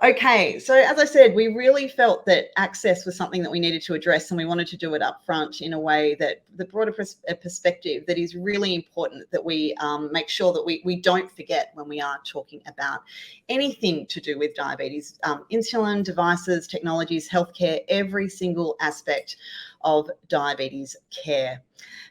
Okay, so as I said, we really felt that access was something that we needed to address, and we wanted to do it up front in a way that brought a perspective that is really important, that we make sure that we don't forget when we are talking about anything to do with diabetes, insulin, devices, technologies, healthcare, every single aspect of diabetes care.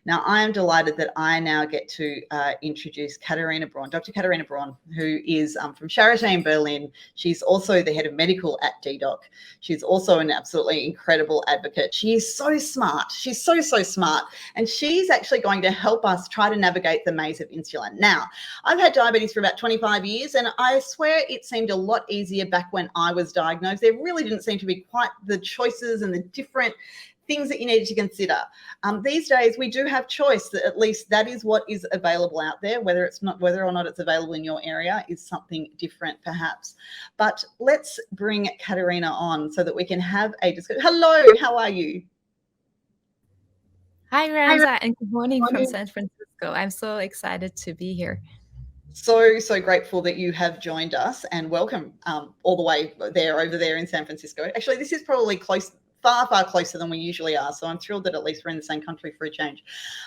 Now, I am delighted that I now get to introduce Katarina Braune, Dr. Katarina Braune, who is from Charité in Berlin. She's also the head of medical at dedoc. She's also an absolutely incredible advocate. She is so smart. She's so smart. And she's actually going to help us try to navigate the maze of insulin. Now, I've had diabetes for about 25 years, and I swear it seemed a lot easier back when I was diagnosed. There really didn't seem to be quite the choices and the different things that you needed to consider. These days, we do have choice. That at least that is what is available out there. Whether or not it's available in your area is something different, perhaps. But let's bring Katarina on so that we can have a discussion. Hello, how are you? Hi, Ramza, and good morning from San Francisco. I'm so excited to be here. So grateful that you have joined us, and welcome all the way over there in San Francisco. Actually, this is probably far closer than we usually are. So I'm thrilled that at least we're in the same country for a change.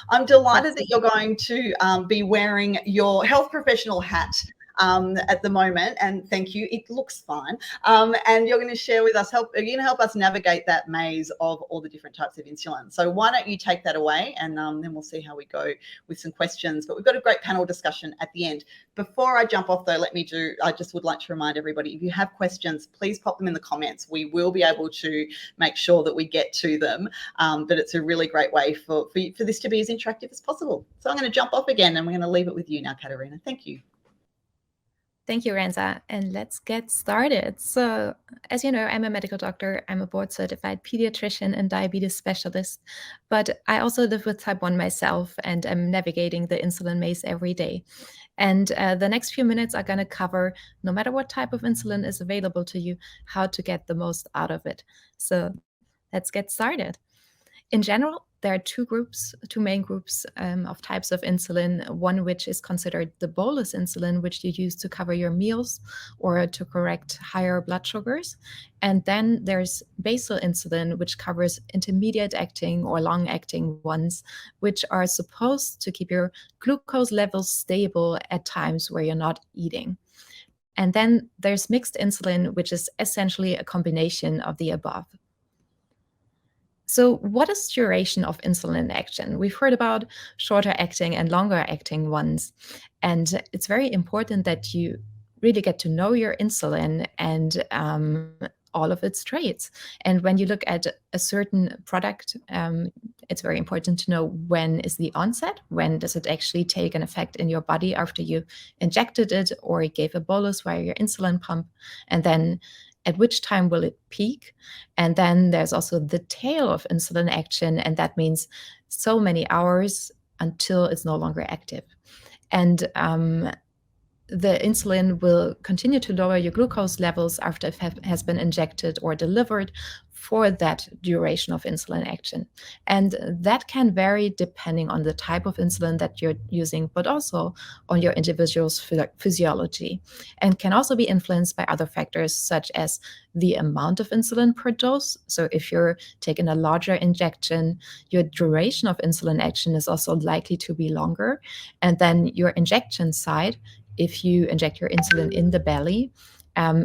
I'm delighted that you're going to be wearing your health professional hat at the moment, and thank you. It looks fine. And you're going to share with us, you're going to help us navigate that maze of all the different types of insulin. So why don't you take that away, and then we'll see how we go with some questions. But we've got a great panel discussion at the end. Before I jump off, though, I just would like to remind everybody, if you have questions, please pop them in the comments. We will be able to make sure that we get to them. But it's a really great way for this to be as interactive as possible. So I'm going to jump off again, and we're going to leave it with you now, Katarina. Thank you. Thank you, Ranza, and let's get started. So, as you know, I'm a medical doctor. I'm a board-certified pediatrician and diabetes specialist, but I also live with type 1 myself, and I'm navigating the insulin maze every day. And the next few minutes are going to cover, no matter what type of insulin is available to you, how to get the most out of it. So let's get started. In general, there are two main groups of types of insulin, one which is considered the bolus insulin, which you use to cover your meals or to correct higher blood sugars. And then there's basal insulin, which covers intermediate acting or long acting ones, which are supposed to keep your glucose levels stable at times where you're not eating. And then there's mixed insulin, which is essentially a combination of the above. So what is duration of insulin action? We've heard about shorter acting and longer acting ones. And it's very important that you really get to know your insulin and all of its traits. And when you look at a certain product, it's very important to know when is the onset, when does it actually take an effect in your body after you injected it or gave a bolus via your insulin pump, and then at which time will it peak? And then there's also the tail of insulin action, and that means so many hours until it's no longer active. And the insulin will continue to lower your glucose levels after it has been injected or delivered for that duration of insulin action. And that can vary depending on the type of insulin that you're using, but also on your individual's physiology, and can also be influenced by other factors such as the amount of insulin per dose. So if you're taking a larger injection, your duration of insulin action is also likely to be longer. And then your injection site, if you inject your insulin in the belly,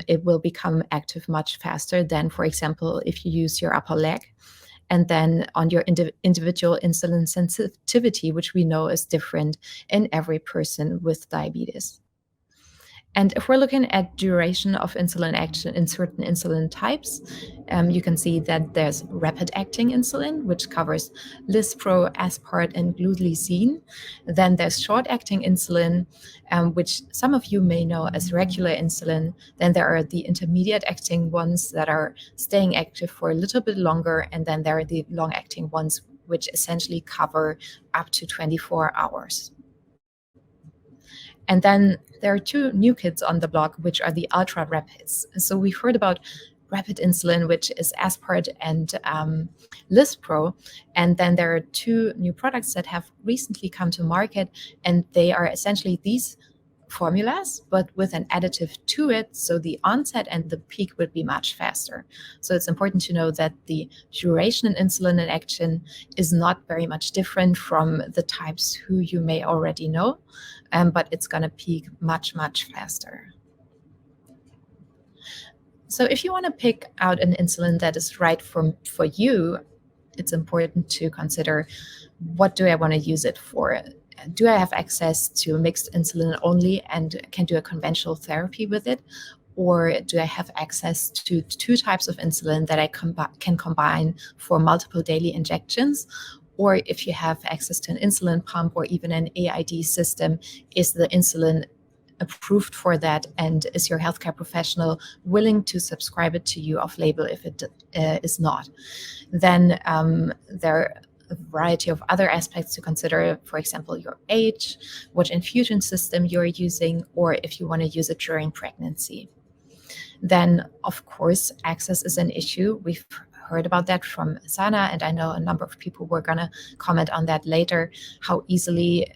it will become active much faster than, for example, if you use your upper leg. And then on your individual insulin sensitivity, which we know is different in every person with diabetes. And if we're looking at duration of insulin action in certain insulin types, you can see that there's rapid-acting insulin, which covers Lispro, Aspart, and glulisine. Then there's short-acting insulin, which some of you may know as regular insulin. Then there are the intermediate-acting ones that are staying active for a little bit longer. And then there are the long-acting ones, which essentially cover up to 24 hours. And then there are two new kids on the block, which are the ultra rapids. So we've heard about rapid insulin, which is Aspart and Lispro. And then there are two new products that have recently come to market, and they are essentially these formulas, but with an additive to it, so the onset and the peak would be much faster. So it's important to know that the duration in insulin action is not very much different from the types who you may already know, but it's going to peak much, much faster. So if you want to pick out an insulin that is right for you, it's important to consider, what do I want to use it for? Do I have access to mixed insulin only and can do a conventional therapy with it? Or do I have access to 2 types of insulin that I can combine for multiple daily injections? Or if you have access to an insulin pump or even an AID system, is the insulin approved for that, and is your healthcare professional willing to subscribe it to you off-label if it is not? Then there are a variety of other aspects to consider, for example, your age, what infusion system you're using, or if you want to use it during pregnancy. Then, of course, access is an issue. We've heard about that from Sana, and I know a number of people were going to comment on that later. How easily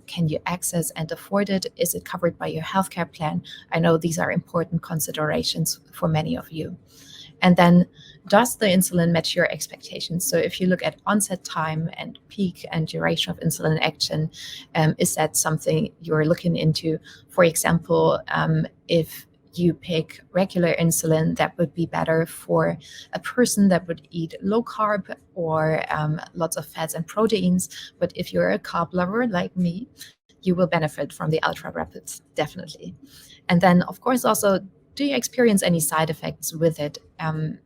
can you access and afford it? Is it covered by your healthcare plan? I know these are important considerations for many of you. And then, does the insulin match your expectations? So if you look at onset time and peak and duration of insulin action, is that something you're looking into? For example, if you pick regular insulin, that would be better for a person that would eat low carb or lots of fats and proteins. But if you're a carb lover like me, you will benefit from the ultra rapids, definitely. And then, of course, also, do you experience any side effects with it?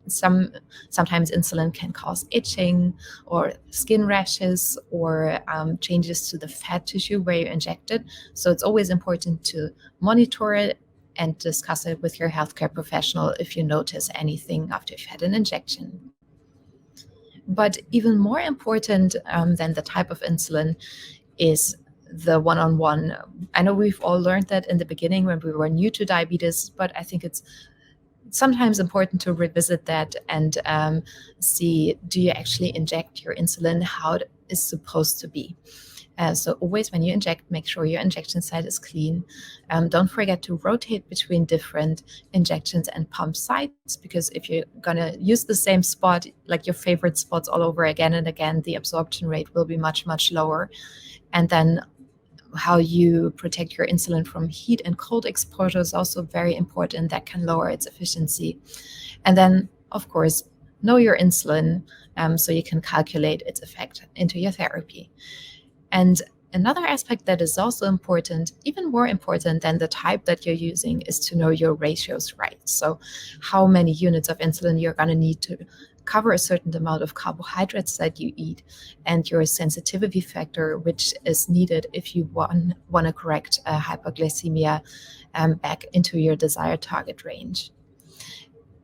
Sometimes insulin can cause itching or skin rashes or changes to the fat tissue where you inject it. So it's always important to monitor it and discuss it with your healthcare professional if you notice anything after you've had an injection. But even more important than the type of insulin is the one-on-one. I know we've all learned that in the beginning when we were new to diabetes, but I think it's sometimes important to revisit that and see, do you actually inject your insulin how it is supposed to be? So always when you inject, make sure your injection site is clean. Don't forget to rotate between different injections and pump sites, because if you're going to use the same spot, like your favorite spots all over again and again, the absorption rate will be much, much lower. And then how you protect your insulin from heat and cold exposure is also very important. That can lower its efficiency. And then, of course, know your insulin so you can calculate its effect into your therapy. And another aspect that is also important, even more important than the type that you're using, is to know your ratios right. So how many units of insulin you're going to need to cover a certain amount of carbohydrates that you eat, and your sensitivity factor, which is needed if you want to correct hypoglycemia back into your desired target range.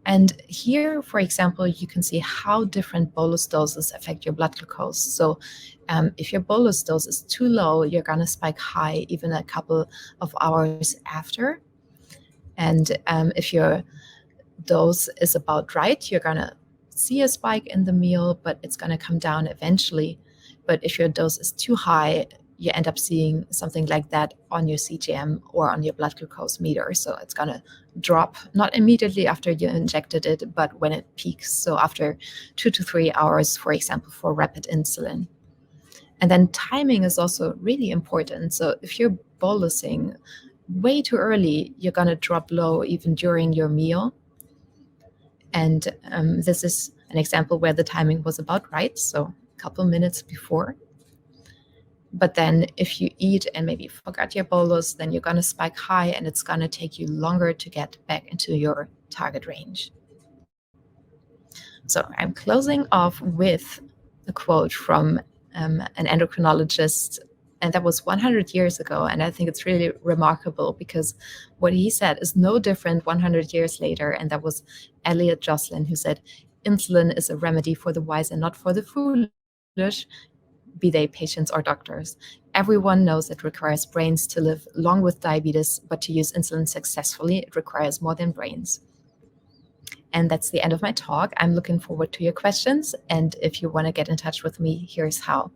And here, for example, you can see how different bolus doses affect your blood glucose. So if your bolus dose is too low, you're going to spike high even a couple of hours after. And if your dose is about right, you're going to see a spike in the meal, but it's going to come down eventually. But if your dose is too high, you end up seeing something like that on your CGM or on your blood glucose meter. So it's going to drop, not immediately after you injected it, but when it peaks. So after 2 to 3 hours, for example, for rapid insulin. And then timing is also really important. So if you're bolusing way too early, you're going to drop low even during your meal. And this is an example where the timing was about right, so a couple minutes before. But then if you eat and maybe forgot your bolus, then you're going to spike high, and it's going to take you longer to get back into your target range. So I'm closing off with a quote from an endocrinologist, and that was 100 years ago. And I think it's really remarkable because what he said is no different 100 years later. And that was Elliot Jocelyn, who said, "Insulin is a remedy for the wise and not for the foolish, be they patients or doctors. Everyone knows it requires brains to live long with diabetes, but to use insulin successfully, it requires more than brains." And that's the end of my talk. I'm looking forward to your questions. And if you want to get in touch with me, here's how.